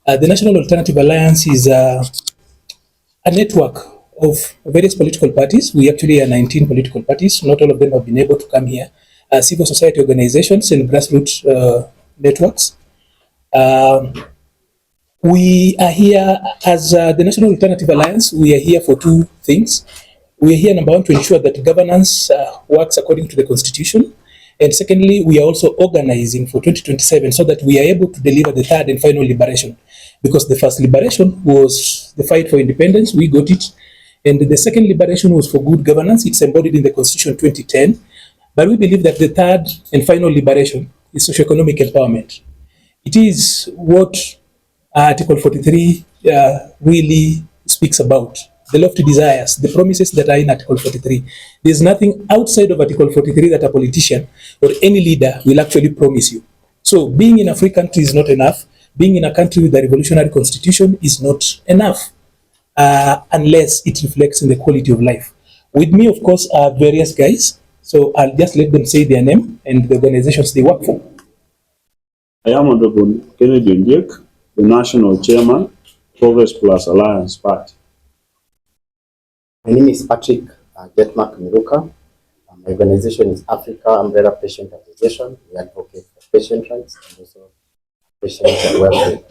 The National Alternative Alliance is a network of various political parties. We actually are 19 political parties. Not all of them have been able to come here. Civil society organizations and grassroots networks. We are here as the National Alternative Alliance. We are here for two things. We are here, number one, to ensure that governance works according to the Constitution. And secondly, we are also organizing for 2027 so that we are able to deliver the third and final liberation. Because the first liberation was the fight for independence, we got it. And the second liberation was for good governance. It's embodied in the Constitution 2010. But we believe that the third and final liberation is socioeconomic empowerment. It is what Article 43 really speaks about. The lofty desires, the promises that are in Article 43. There's nothing outside of Article 43 that a politician or any leader will actually promise you. So being in a free country is not enough. Being in a country with a revolutionary constitution is not enough unless it reflects in the quality of life. With me, of course, are various guys. So I'll just let them say their name and the organizations they work for. I am Honorable Kennedy Ndiek, the National Chairman, Progress Plus Alliance Party. My name is Patrick Getmark Miruka. My organization is Africa Umbrella Patient Association. We advocate for patient rights and also patient welfare.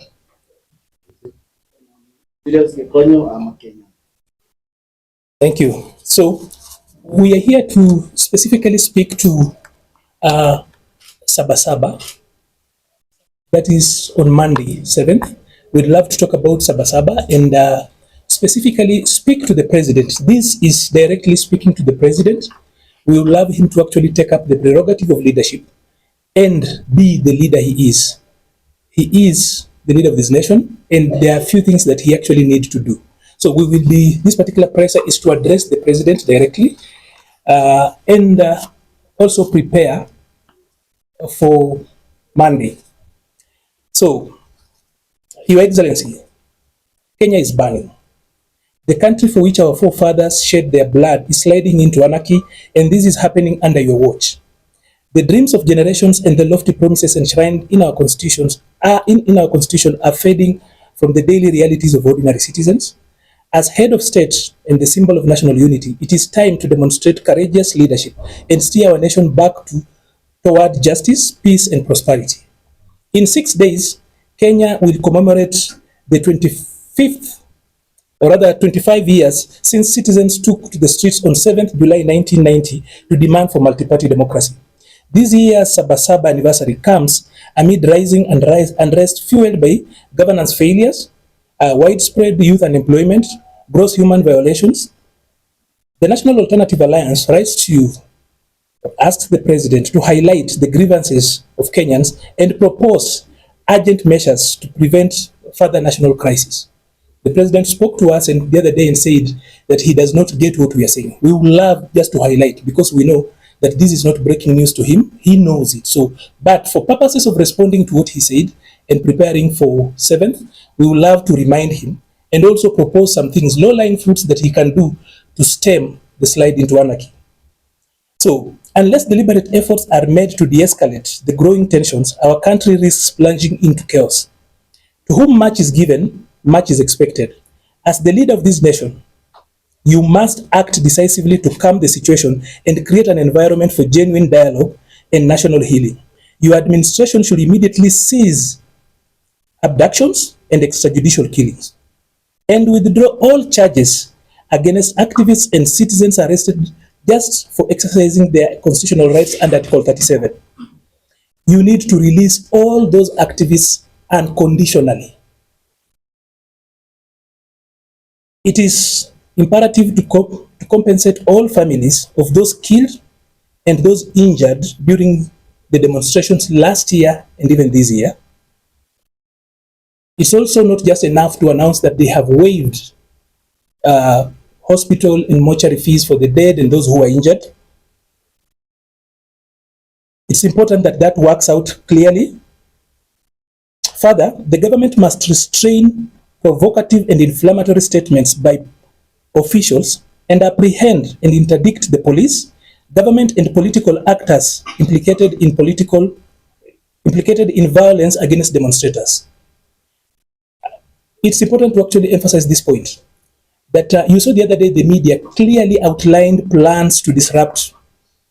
Thank you. So we are here to specifically speak to Saba Saba. That is on Monday, 7th. We'd love to talk about Saba Saba and specifically speak to the president. This is directly speaking to the president. We would love him to actually take up the prerogative of leadership and be the leader he is. He is the leader of this nation, and there are a few things that he actually needs to do. So we will be, this particular presser is to address the president directly and also prepare for Monday. So, Your Excellency, Kenya is burning. The country for which our forefathers shed their blood is sliding into anarchy, and this is happening under your watch. The dreams of generations and the lofty promises enshrined in our constitutions in our constitution are fading from the daily realities of ordinary citizens. As head of state and the symbol of national unity, it is time to demonstrate courageous leadership and steer our nation back toward justice, peace, and prosperity. In 6 days, Kenya will commemorate the 25 years since citizens took to the streets on 7th July 1990 to demand for multi-party democracy. This year's Saba Saba anniversary comes amid rising unrest fueled by governance failures, widespread youth unemployment, gross human violations. The National Alternative Alliance writes to you, asks the president to highlight the grievances of Kenyans and propose urgent measures to prevent further national crisis. The president spoke to us and the other day and said that he does not get what we are saying. We would love just to highlight, because we know that this is not breaking news to him. He knows it. So, but for purposes of responding to what he said and preparing for 7th, we would love to remind him and also propose some things, low-lying fruits that he can do to stem the slide into anarchy. So, unless deliberate efforts are made to de-escalate the growing tensions, our country risks plunging into chaos. To whom much is given, much is expected. As the leader of this nation, you must act decisively to calm the situation and create an environment for genuine dialogue and national healing. Your administration should immediately cease abductions and extrajudicial killings and withdraw all charges against activists and citizens arrested just for exercising their constitutional rights under Article 37. You need to release all those activists unconditionally. It is imperative to compensate all families of those killed and those injured during the demonstrations last year and even this year. It's also not just enough to announce that they have waived hospital and mortuary fees for the dead and those who are injured. It's important that that works out clearly. Further, the government must restrain provocative and inflammatory statements by officials and apprehend and interdict the police, government and political actors implicated in violence against demonstrators. it's important to actually emphasize this point that you saw the other day the media clearly outlined plans to disrupt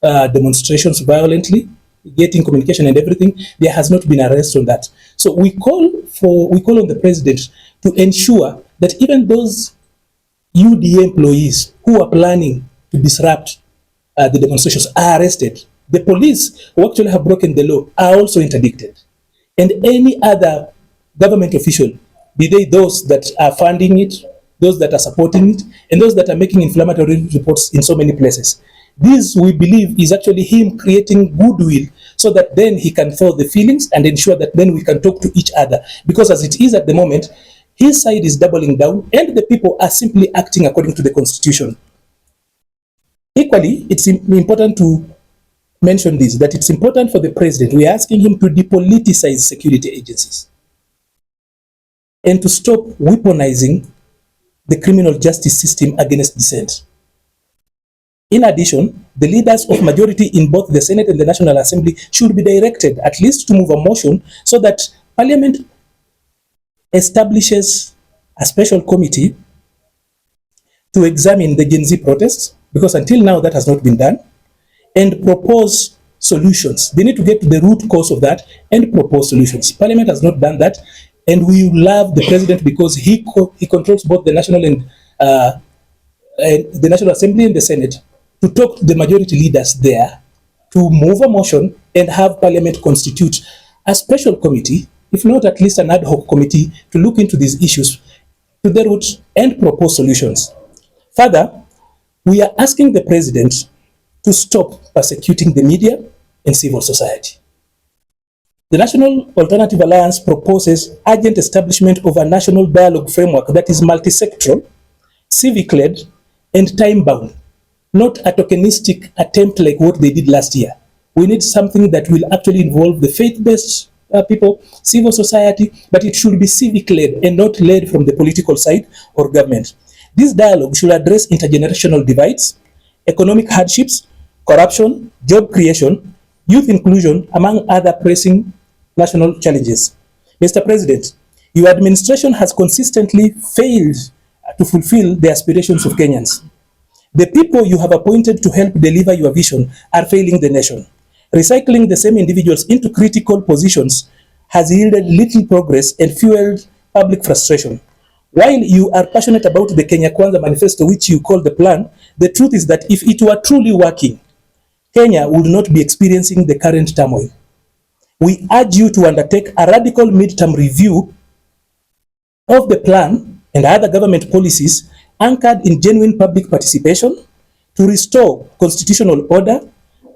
demonstrations violently, getting communication and everything. There has not been arrest on that. So we call on the president to ensure that even those UDA employees who are planning to disrupt the demonstrations are arrested. The police who actually have broken the law are also interdicted. And any other government official, be they those that are funding it, those that are supporting it, and those that are making inflammatory reports in so many places. This, we believe, is actually him creating goodwill so that then he can thaw the feelings and ensure that then we can talk to each other. Because as it is at the moment, his side is doubling down and the people are simply acting according to the constitution. Equally, it's important to mention this, that it's important for the president, we are asking him to depoliticize security agencies and to stop weaponizing the criminal justice system against dissent. In addition, the leaders of majority in both the Senate and the National Assembly should be directed at least to move a motion so that Parliament establishes a special committee to examine the Gen Z protests, because until now that has not been done, and propose solutions. They need to get to the root cause of that and propose solutions. Parliament has not done that, and we love the president because he controls both the National and the National Assembly and the Senate to talk to the majority leaders there to move a motion and have Parliament constitute a special committee, if not at least an ad hoc committee, to look into these issues to the root and propose solutions. Further, we are asking the president to stop persecuting the media and civil society. The National Alternative Alliance proposes urgent establishment of a national dialogue framework that is multi-sectoral, civic-led, and time-bound, not a tokenistic attempt like what they did last year. We need something that will actually involve the faith-based people, civil society, but it should be civic-led and not led from the political side or government. This dialogue should address intergenerational divides, economic hardships, corruption, job creation, youth inclusion, among other pressing national challenges. Mr. President, your administration has consistently failed to fulfill the aspirations of Kenyans. The people you have appointed to help deliver your vision are failing the nation. Recycling the same individuals into critical positions has yielded little progress and fueled public frustration. While you are passionate about the Kenya Kwanza manifesto, which you call the plan, the truth is that if it were truly working, Kenya would not be experiencing the current turmoil. We urge you to undertake a radical midterm review of the plan and other government policies anchored in genuine public participation to restore constitutional order,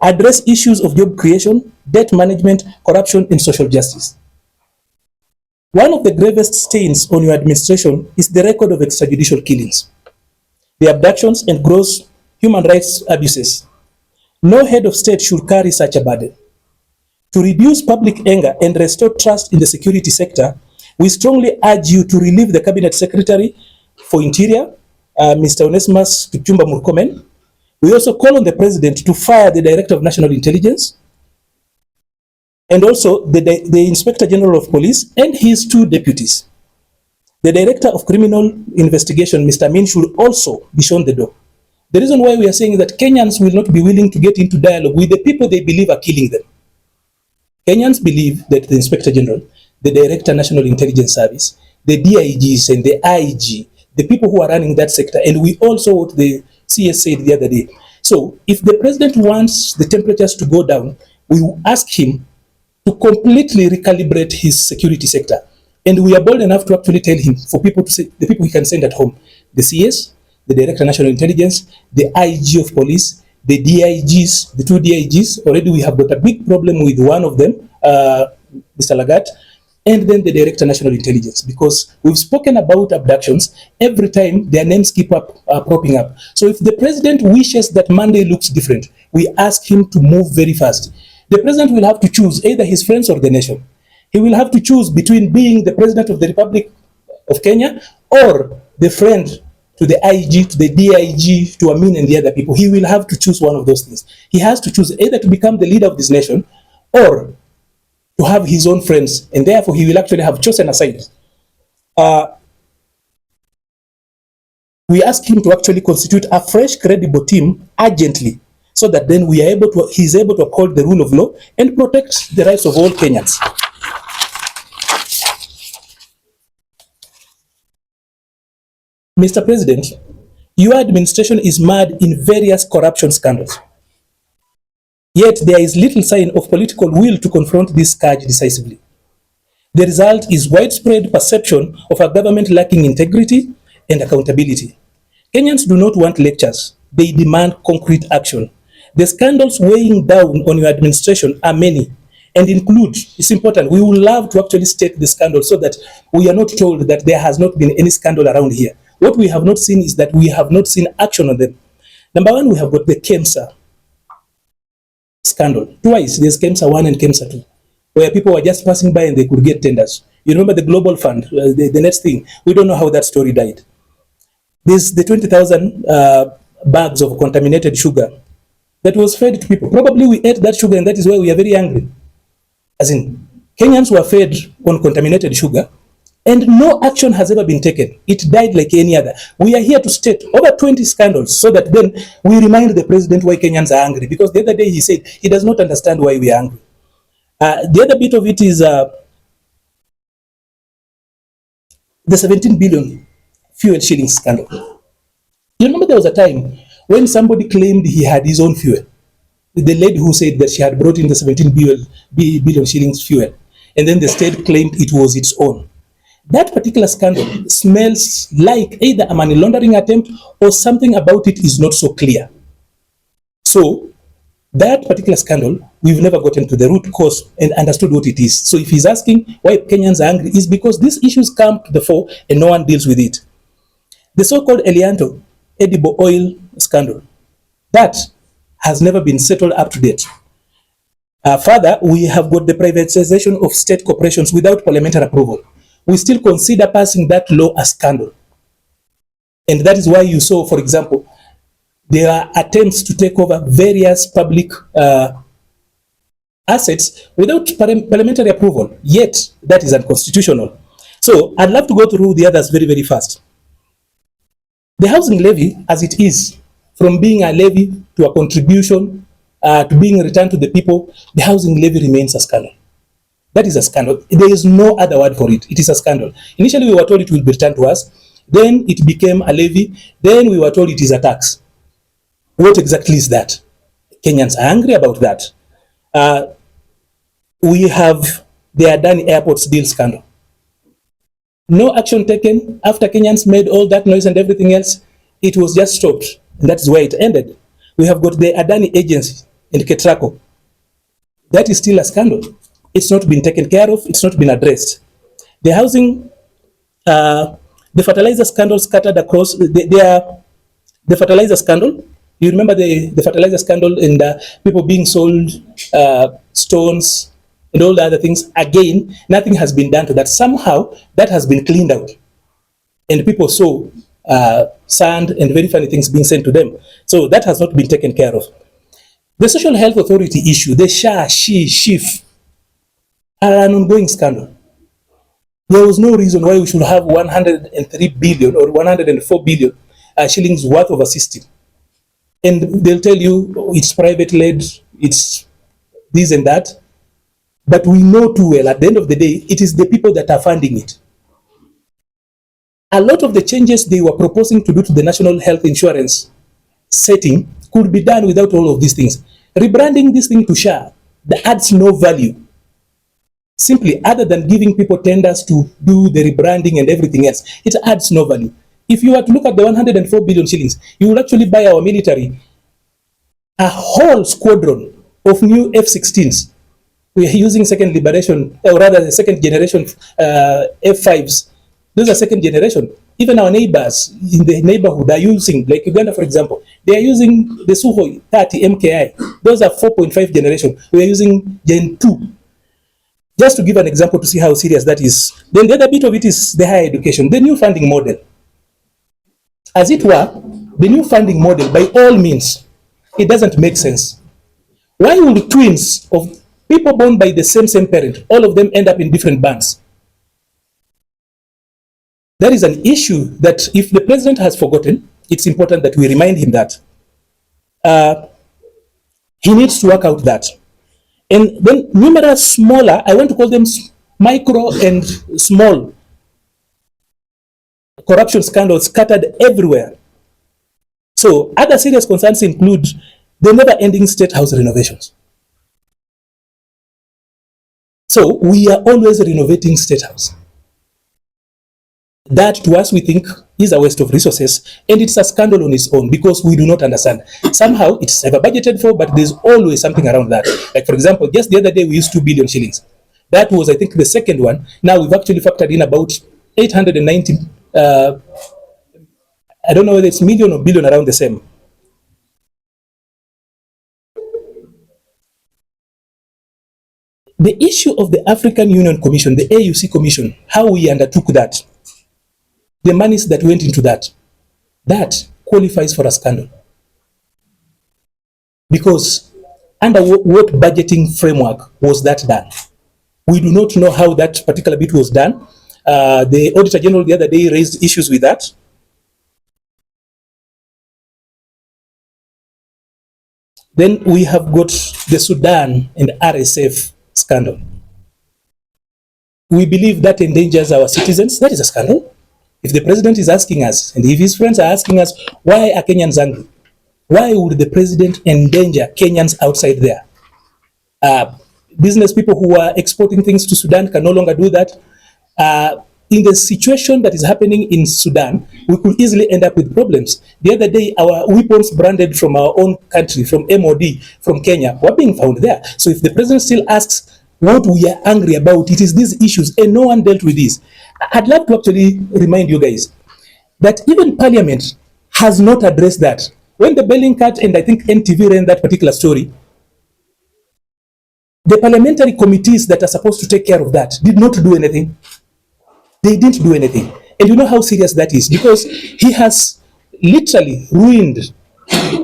address issues of job creation, debt management, corruption, and social justice. One of the gravest stains on your administration is the record of extrajudicial killings, the abductions and gross human rights abuses. No head of state should carry such a burden. To reduce public anger and restore trust in the security sector, we strongly urge you to relieve the Cabinet Secretary for Interior, Mr. Onesimus Kipchumba Murkomen. We also call on the President to fire the Director of National Intelligence and also the Inspector General of Police and his two deputies. The Director of Criminal Investigation, Mr. Amin, should also be shown the door. The reason why we are saying that Kenyans will not be willing to get into dialogue with the people they believe are killing them. Kenyans believe that the Inspector General, the Director National Intelligence Service, the DIGs and the IG, the people who are running that sector, and we also what the CS said the other day. So if the president wants the temperatures to go down, we will ask him to completely recalibrate his security sector. And we are bold enough to actually tell him, for people to say, the people he can send at home, the CS, the Director of National Intelligence, the IG of Police, the DIGs, the two DIGs. Already we have got a big problem with one of them, Mr. Lagat, and then the Director of National Intelligence, because we've spoken about abductions. Every time their names keep propping up. So if the president wishes that Monday looks different, we ask him to move very fast. The president will have to choose either his friends or the nation. He will have to choose between being the president of the Republic of Kenya or the friend to the IG, to the DIG, to Amin and the other people. He will have to choose one of those things. He has to choose either to become the leader of this nation or to have his own friends, and therefore he will actually have chosen a side. We ask him to actually constitute a fresh, credible team urgently, so that then he's able to uphold the rule of law and protect the rights of all Kenyans. Mr. President, your administration is marred in various corruption scandals. Yet there is little sign of political will to confront this scourge decisively. The result is widespread perception of a government lacking integrity and accountability. Kenyans do not want lectures. They demand concrete action. The scandals weighing down on your administration are many and include, it's important, we would love to actually state the scandal so that we are not told that there has not been any scandal around here. What we have not seen is that we have not seen action on them. Number one, we have got the KEMSA scandal. Twice, there's KEMSA 1 and KEMSA 2, where people were just passing by and they could get tenders. You remember the Global Fund, the next thing, we don't know how that story died. There's the 20,000 bags of contaminated sugar that was fed to people. Probably we ate that sugar and that is why we are very angry. As in, Kenyans were fed on contaminated sugar and no action has ever been taken. It died like any other. We are here to state over 20 scandals so that then we remind the president why Kenyans are angry, because the other day he said he does not understand why we are angry. The other bit of it is the 17 billion fuel shilling scandal. You remember there was a time when somebody claimed he had his own fuel. The lady who said that she had brought in the 17 billion shillings fuel, and then the state claimed it was its own. That particular scandal smells like either a money laundering attempt or something about it is not so clear. So that particular scandal, we've never gotten to the root cause and understood what it is. So if he's asking why Kenyans are angry, is because these issues come to the fore and no one deals with it. The so-called Elianto edible oil scandal, that has never been settled up to date. Further, we have got the privatization of state corporations without parliamentary approval. We still consider passing that law a scandal. And that is why you saw, for example, there are attempts to take over various public assets without parliamentary approval. Yet, that is unconstitutional. So, I'd love to go through the others very, very fast. The housing levy, as it is, from being a levy to a contribution to being returned to the people, the housing levy remains a scandal. That is a scandal. There is no other word for it. It is a scandal. Initially, we were told it will be returned to us. Then it became a levy. Then we were told it is a tax. What exactly is that? Kenyans are angry about that. We have the Adani Airports deal scandal. No action taken after Kenyans made all that noise and everything else. It was just stopped. And that's where it ended. We have got the Adani agency in Ketraco. That is still a scandal. It's not been taken care of. It's not been addressed. The housing, the fertilizer scandal scattered across, the fertilizer scandal. You remember the fertilizer scandal and people being sold stones and all the other things. Again, nothing has been done to that. Somehow, that has been cleaned out. And people saw sand and very funny things being sent to them. So that has not been taken care of. The Social Health Authority issue, the SHA, SHIF, are an ongoing scandal. There was no reason why we should have 103 billion or 104 billion shillings worth of a system. And they'll tell you it's private-led, it's this and that. But we know too well, at the end of the day, it is the people that are funding it. A lot of the changes they were proposing to do to the national health insurance setting could be done without all of these things. Rebranding this thing to SHA, that adds no value. Simply, other than giving people tenders to do the rebranding and everything else, it adds no value. If you were to look at the 104 billion shillings, you would actually buy our military a whole squadron of new F-16s. We are using second liberation, or rather second generation F-5s. Those are second generation. Even our neighbors in the neighborhood are using, like Uganda, for example, they are using the Sukhoi 30 MKI. Those are 4.5 generation. We are using Gen 2. Just to give an example to see how serious that is. Then the other bit of it is the higher education, the new funding model. As it were, the new funding model, by all means, it doesn't make sense. Why will twins of people born by the same parent, all of them end up in different banks? That is an issue that if the president has forgotten, it's important that we remind him that he needs to work out that. And then numerous smaller, I want to call them micro and small corruption scandals scattered everywhere. So other serious concerns include the never-ending state house renovations. So we are always renovating state house. That to us we think is a waste of resources, and it's a scandal on its own because we do not understand. Somehow it's never budgeted for, but there's always something around that. Like for example, just the other day we used 2 billion shillings. That was, I think, the second one. Now we've actually factored in about 890. I don't know whether it's million or billion, around the same. The issue of the African Union Commission, the AUC Commission, how we undertook that, the monies that went into that qualifies for a scandal. Because under what budgeting framework was that done? We do not know how that particular bit was done. The Auditor General the other day raised issues with that. Then we have got the Sudan and RSF scandal. We believe that endangers our citizens. That is a scandal. If the president is asking us, and if his friends are asking us, why are Kenyans angry? Why would the president endanger Kenyans outside there? Business people who are exporting things to Sudan can no longer do that. In the situation that is happening in Sudan, we could easily end up with problems. The other day, our weapons branded from our own country, from MOD, from Kenya, were being found there. So if the president still asks what we are angry about, it is these issues, and no one dealt with this. I'd love to actually remind you guys that even Parliament has not addressed that. When the Bellingcat and I think NTV ran that particular story, the parliamentary committees that are supposed to take care of that did not do anything. They didn't do anything. And you know how serious that is, because he has literally ruined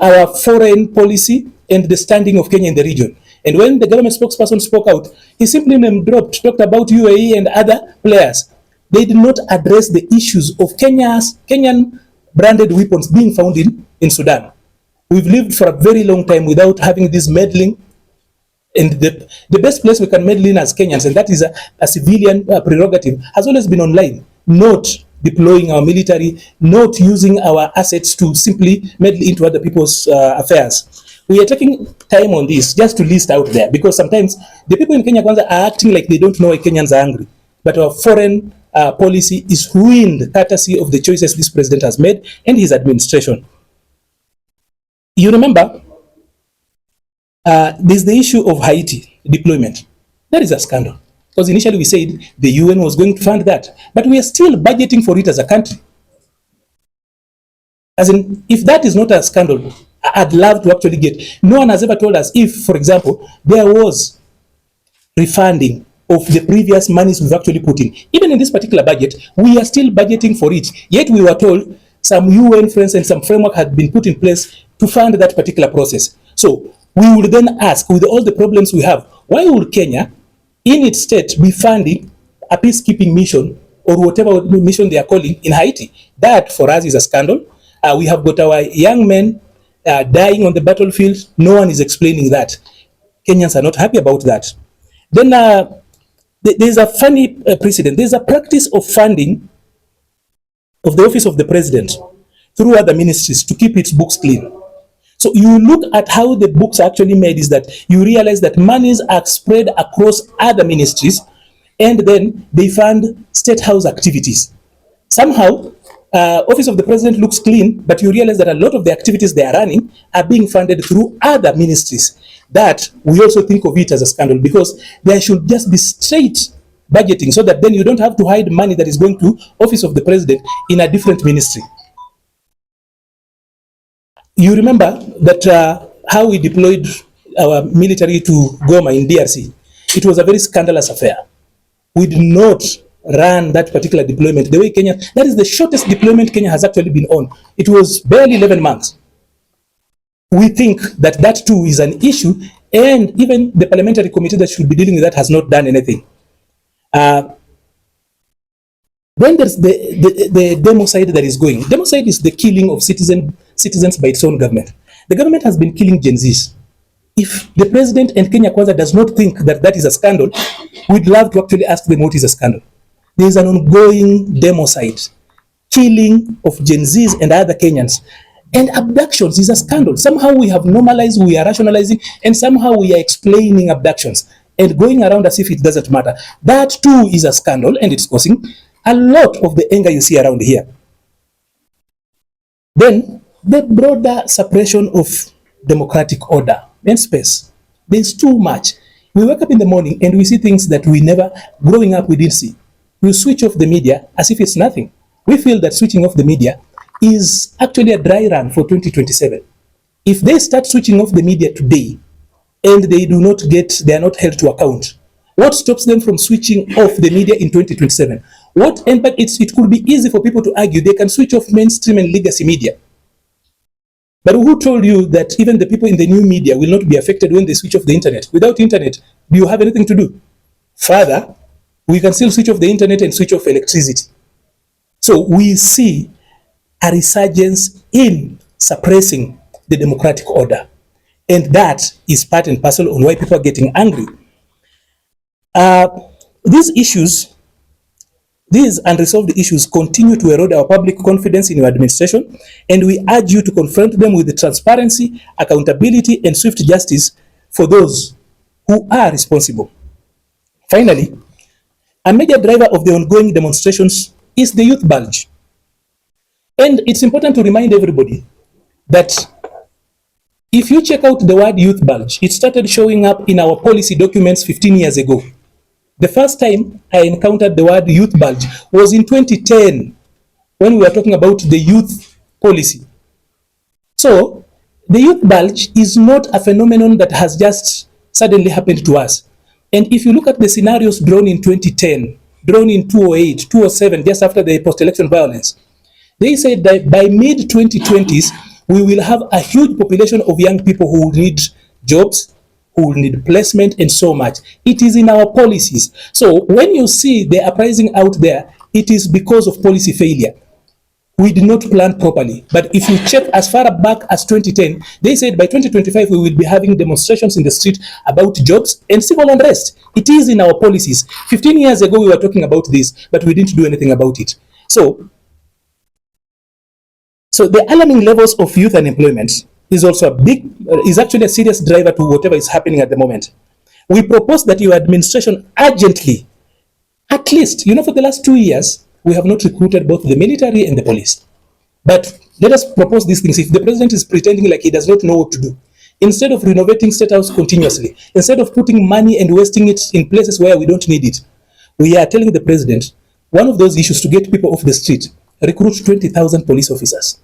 our foreign policy and the standing of Kenya in the region. And when the government spokesperson spoke out, he simply name dropped, talked about UAE and other players. They did not address the issues of Kenyan branded weapons being found in Sudan. We've lived for a very long time without having this meddling. And the best place we can meddle in as Kenyans, and that is a civilian prerogative, has always been online, not deploying our military, not using our assets to simply meddle into other people's affairs. We are taking time on this just to list out there, because sometimes the people in Kenya Kwanza are acting like they don't know why Kenyans are angry. But our foreign policy is ruined courtesy of the choices this president has made and his administration. You remember, there's the issue of Haiti deployment. That is a scandal. Because initially we said the UN was going to fund that, but we are still budgeting for it as a country. As in, if that is not a scandal, I'd love to actually get. No one has ever told us if, for example, there was refunding of the previous monies we've actually put in. Even in this particular budget, we are still budgeting for it. Yet we were told some UN friends and some framework had been put in place to fund that particular process. So we would then ask, with all the problems we have, why would Kenya, in its state, be funding a peacekeeping mission or whatever mission they are calling in Haiti? That for us is a scandal. We have got our young men dying on the battlefield. No one is explaining that. Kenyans are not happy about that. Then there's a funny precedent. There's a practice of funding of the office of the president through other ministries to keep its books clean. So you look at how the books are actually made, is that you realize that monies are spread across other ministries, and then they fund state house activities. Somehow, office of the president looks clean, but you realize that a lot of the activities they are running are being funded through other ministries. That we also think of it as a scandal, because there should just be straight budgeting, so that then you don't have to hide money that is going to office of the president in a different ministry. You remember that how we deployed our military to Goma in DRC. It was a very scandalous affair. We did not run that particular deployment the way Kenya, that is the shortest deployment Kenya has actually been on. It was barely 11 months. We think that that too is an issue, and even the parliamentary committee that should be dealing with that has not done anything. Then there's the democide that is going. Democide is the killing of citizens by its own government. The government has been killing Gen Zs. If the president and Kenya Kwanza does not think that that is a scandal, we'd love to actually ask them what is a scandal. There is an ongoing democide, killing of Gen Zs and other Kenyans. And abductions is a scandal. Somehow we have normalized, we are rationalizing, and somehow we are explaining abductions and going around as if it doesn't matter. That too is a scandal, and it's causing a lot of the anger you see around here. Then the broader suppression of democratic order and space. There's too much. We wake up in the morning and we see things that we never, growing up, we didn't see. We switch off the media as if it's nothing. We feel that switching off the media is actually a dry run for 2027. If they start switching off the media today and they are not held to account, what stops them from switching off the media in 2027? It could be easy for people to argue they can switch off mainstream and legacy media. But who told you that even the people in the new media will not be affected when they switch off the internet? Without internet, do you have anything to do? Further, we can still switch off the internet and switch off electricity. So we see a resurgence in suppressing the democratic order. And that is part and parcel on why people are getting angry. These unresolved issues continue to erode our public confidence in your administration, and we urge you to confront them with the transparency, accountability, and swift justice for those who are responsible. Finally, a major driver of the ongoing demonstrations is the youth bulge. And it's important to remind everybody that if you check out the word youth bulge, it started showing up in our policy documents 15 years ago. The first time I encountered the word youth bulge was in 2010 when we were talking about the youth policy. So the youth bulge is not a phenomenon that has just suddenly happened to us. And if you look at the scenarios drawn in 2010, drawn in 2008, 2007, just after the post-election violence, they said that by mid-2020s, we will have a huge population of young people who will need jobs, who will need placement, and so much. It is in our policies. So when you see the uprising out there, it is because of policy failure. We did not plan properly. But if you check as far back as 2010, they said by 2025, we will be having demonstrations in the street about jobs and civil unrest. It is in our policies. 15 years ago, we were talking about this, but we didn't do anything about it. So the alarming levels of youth unemployment is also is actually a serious driver to whatever is happening at the moment. We propose that your administration urgently, at least, for the last 2 years, we have not recruited both the military and the police. But let us propose these things. If the president is pretending like he does not know what to do, instead of renovating State House continuously, instead of putting money and wasting it in places where we don't need it, we are telling the president, one of those issues to get people off the street, recruit 20,000 police officers.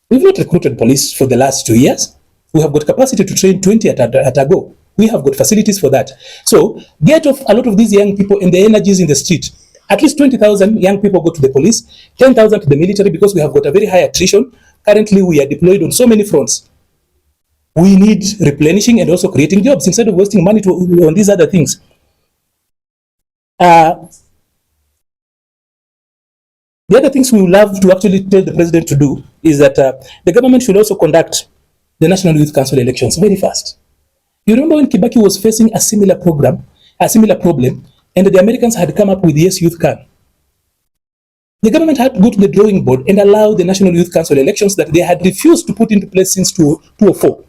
We've not recruited police for the last 2 years. We have got capacity to train 20 at a go. We have got facilities for that. So get off a lot of these young people and the energies in the street. At least 20,000 young people go to the police, 10,000 to the military, because we have got a very high attrition. Currently, we are deployed on so many fronts. We need replenishing and also creating jobs instead of wasting money on these other things. The other things we would love to actually tell the president to do is that the government should also conduct the National Youth Council elections very fast. You remember when Kibaki was facing a similar problem, and the Americans had come up with Yes Youth Can. The government had to go to the drawing board and allow the National Youth Council elections that they had refused to put into place since 2004.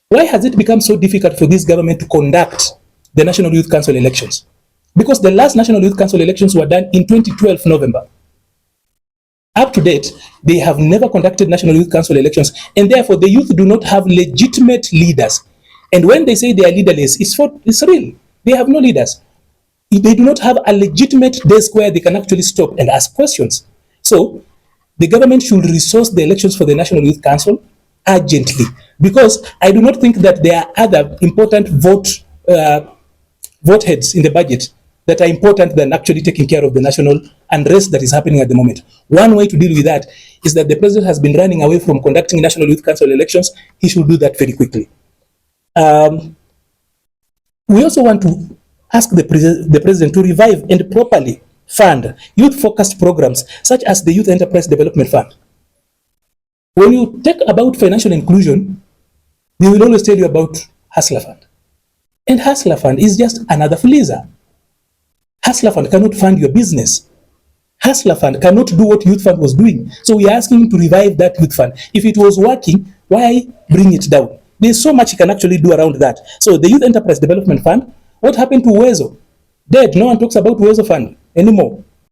Why has it become so difficult for this government to conduct the National Youth Council elections? Because the last National Youth Council elections were done in 2012 November. Up to date, they have never conducted National Youth Council elections, and therefore the youth do not have legitimate leaders. And when they say they are leaderless, it's real. They have no leaders. They do not have a legitimate desk where they can actually stop and ask questions. So the government should resource the elections for the National Youth Council urgently, because I do not think that there are other important vote heads in the budget that are important than actually taking care of the national unrest that is happening at the moment. One way to deal with that is that the president has been running away from conducting National Youth Council elections. He should do that very quickly. We also want to ask the president to revive and properly fund youth-focused programs such as the Youth Enterprise Development Fund. When you talk about financial inclusion, they will always tell you about Hustler Fund. And Hustler Fund is just another fuliza. Hustler Fund cannot fund your business. Hustler Fund cannot do what Youth Fund was doing. So we are asking to revive that Youth Fund. If it was working, why bring it down? There's so much you can actually do around that. So the Youth Enterprise Development Fund, what happened to Uwezo? Dead. No one talks about Uwezo Fund anymore.